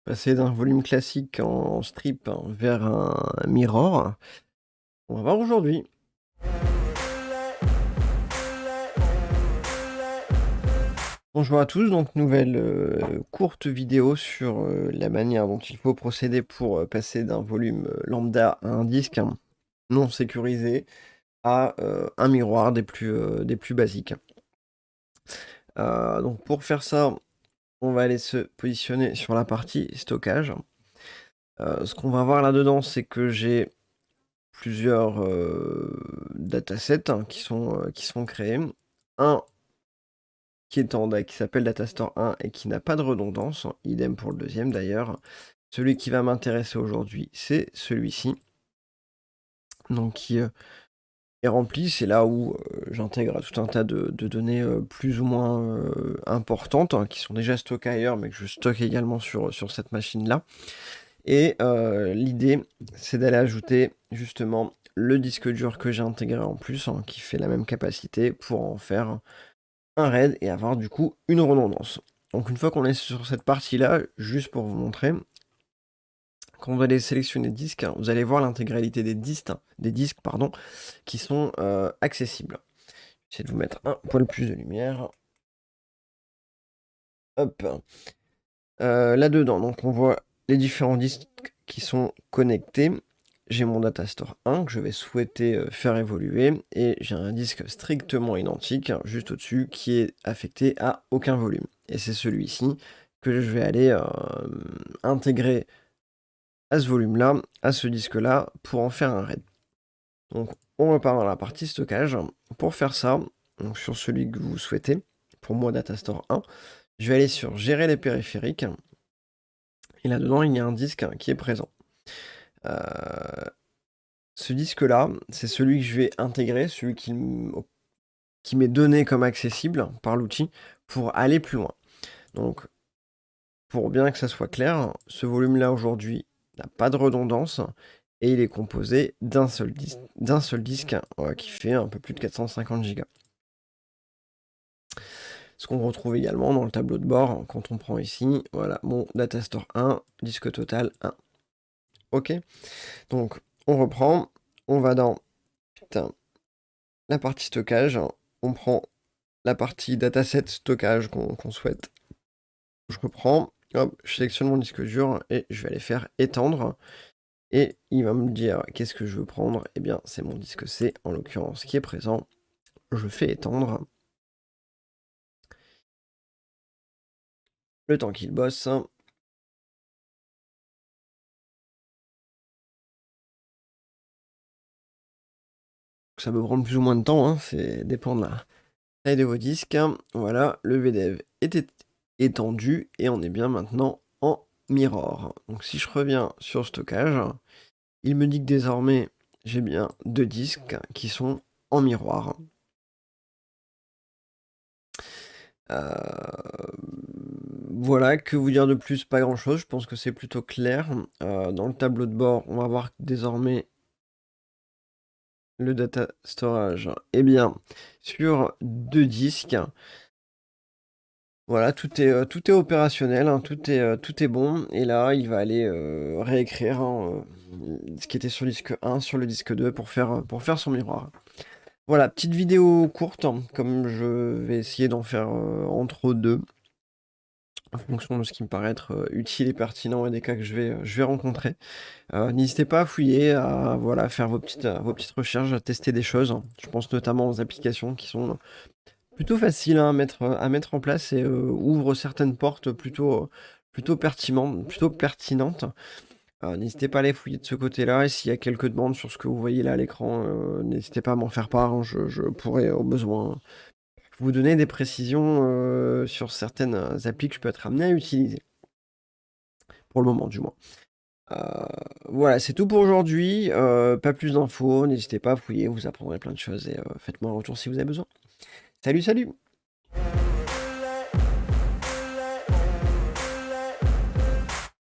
Passer d'un volume classique en strip vers un mirror. On va voir aujourd'hui. Bonjour à tous, donc nouvelle courte vidéo sur la manière dont il faut procéder pour passer d'un volume lambda à un disque non sécurisé à un miroir des plus basiques. Donc pour faire ça, on va aller se positionner sur la partie stockage. Ce qu'on va voir là-dedans, c'est que j'ai plusieurs datasets qui sont créés. Un qui s'appelle Datastore 1 et qui n'a pas de redondance, idem pour le deuxième d'ailleurs. Celui qui va m'intéresser aujourd'hui, c'est celui-ci. Donc qui est rempli, c'est là où j'intègre tout un tas de données plus ou moins importantes, qui sont déjà stockées ailleurs, mais que je stocke également sur cette machine-là. Et l'idée, c'est d'aller ajouter justement le disque dur que j'ai intégré en plus, qui fait la même capacité pour en faire un RAID et avoir du coup une redondance. Donc une fois qu'on est sur cette partie-là, juste pour vous montrer, quand vous allez sélectionner disque, vous allez voir l'intégralité des disques pardon, qui sont accessibles. J'essaie de vous mettre un poil plus de lumière. Hop. Là-dedans, donc on voit les différents disques qui sont connectés. J'ai mon Datastore 1 que je vais souhaiter faire évoluer et j'ai un disque strictement identique juste au-dessus qui est affecté à aucun volume. Et c'est celui-ci que je vais aller intégrer à ce volume-là, à ce disque-là, pour en faire un RAID. Donc on repart dans la partie stockage. Pour faire ça, donc sur celui que vous souhaitez, pour moi Datastore 1, je vais aller sur Gérer les périphériques. Et là-dedans, il y a un disque qui est présent. Ce disque-là, c'est celui que je vais intégrer, celui qui m'est donné comme accessible par l'outil pour aller plus loin. Donc, pour bien que ça soit clair, ce volume-là aujourd'hui n'a pas de redondance et il est composé d'un seul disque qui fait un peu plus de 450 Go. Ce qu'on retrouve également dans le tableau de bord quand on prend ici, voilà, mon Datastore 1, disque total 1. Ok, donc on reprend, on va dans la partie stockage, on prend la partie dataset stockage qu'on souhaite. Je reprends, hop, je sélectionne mon disque dur et je vais aller faire étendre. Et il va me dire qu'est-ce que je veux prendre. Eh bien, c'est mon disque C en l'occurrence qui est présent. Je fais étendre. Le temps qu'il bosse. Ça peut prendre plus ou moins de temps, hein, c'est dépend de la taille de vos disques. Voilà, le VDEV est étendu et on est bien maintenant en mirror. Donc si je reviens sur stockage, il me dit que désormais j'ai bien 2 disques qui sont en miroir. Voilà, que vous dire de plus? Pas grand chose, je pense que c'est plutôt clair. Dans le tableau de bord, on va voir que désormais le data storage est bien sur 2 disques. Voilà, tout est opérationnel, hein, tout est bon. Et là, il va aller réécrire ce qui était sur le disque 1 sur le disque 2 pour faire son miroir. Voilà, petite vidéo courte, comme je vais essayer d'en faire entre deux, en fonction de ce qui me paraît être utile et pertinent et des cas que je vais rencontrer. N'hésitez pas à fouiller, à voilà, faire vos petites recherches, à tester des choses. Je pense notamment aux applications qui sont plutôt faciles hein, à mettre en place et ouvrent certaines portes plutôt pertinentes. N'hésitez pas à aller fouiller de ce côté-là et s'il y a quelques demandes sur ce que vous voyez là à l'écran, n'hésitez pas à m'en faire part, hein, je pourrais au besoin vous donner des précisions sur certaines applis que je peux être amené à utiliser. Pour le moment du moins. Voilà, c'est tout pour aujourd'hui, pas plus d'infos, n'hésitez pas à fouiller, vous apprendrez plein de choses et faites-moi un retour si vous avez besoin. Salut, salut!